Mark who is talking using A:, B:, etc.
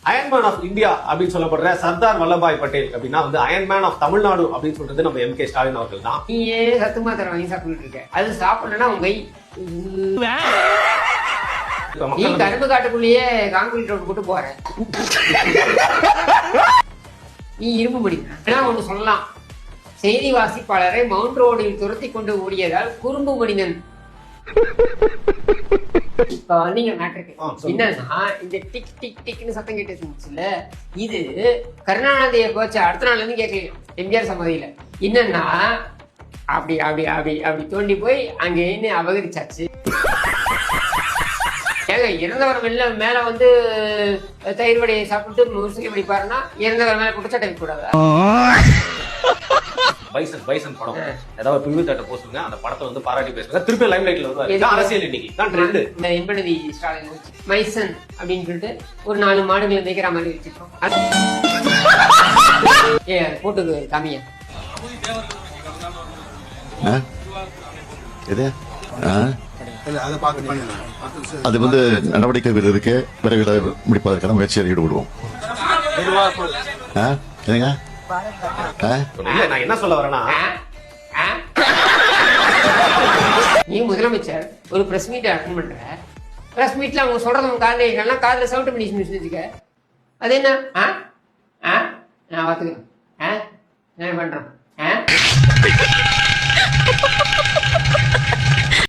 A: Iron Man of India அப்படின்னு சொல்லப்படுற சர்தார் வல்லபாய் பட்டேல் அப்படின்னா வந்து அயன்மேன் ஆஃப் தமிழ்நாடு அப்படின்னு சொல்றது நம்ம எம் கே ஸ்டாலின் அவர்கள் தான்.
B: நீ ஏன் சத்து மாத்திரை வாங்கி சாப்பிட்டு இருக்க? அது சாப்பிடலன்னா உங்க நீ கரும்பு காட்டுக்குள்ளேயே கான்கிரீட் ரோடு போட்டு போற. நீ இரும்பு மனிதன் ஒண்ணு சொல்லலாம். செய்தி வாசிப்பாளரை மவுண்ட் ரோடில் துரத்தி கொண்டு ஓடியதால் குறும்பு மனிதன். இப்ப வந்தீங்க மேட்ருக்கு என்னன்னா, இந்த டிக் டிக் டிக்னு சத்தம் கேட்டு இருந்துச்சுல்ல, இது கருணாநிதியை போச்சு அடுத்த நாள்ல இருந்து கேட்கலையும் எம்ஜிஆர் சமாதியில. என்னன்னா அப்படி அப்படி அப்படி அப்படி தோண்டி போய் அங்க என்ன அபகரிச்சாச்சு. ஏங்க இறந்தவர் வெளில மேல வந்து தயிர் வடையை சாப்பிட்டு முஸ்லீம் படிப்பாருன்னா இறந்தவர் மேல குற்றச்சாட்டை கூடாது.
A: பைசன் படம் ஏதாவது பிரிவு தட்ட போஸ்டுங்க, அந்த படத்தை வந்து பாராட்டி பேசுங்க, திருப்பி லைம் லைட்ல வந்து அரசியல் இன்னைக்கு தான் ட்ரெண்ட். இந்த
B: எம்பனதி ஸ்டாலின் மைசன் அப்படின்னு சொல்லிட்டு ஒரு 4 மாடுகளை மேய்க்கிற மாதிரி வச்சிருக்கோம். போட்டுக்கு காமியா
C: அது வந்து நடவடிக்கைகள் இருக்கு, விரைவில் முடிப்பதற்கான முயற்சியை ஈடுபடுவோம்.
A: நான் என்ன சொல்ல வரேன்னா,
B: நீ முதலமைச்சர் ஒரு பிரஸ் மீட் அட்டன் பண்ற, பிரஸ் மீட்ல அவங்க சொல்றது உங்க காதல காதல சவுண்ட் பண்ணி வச்சுக்க. அது என்ன நான் பாத்துக்கிறேன், என்ன பண்றேன்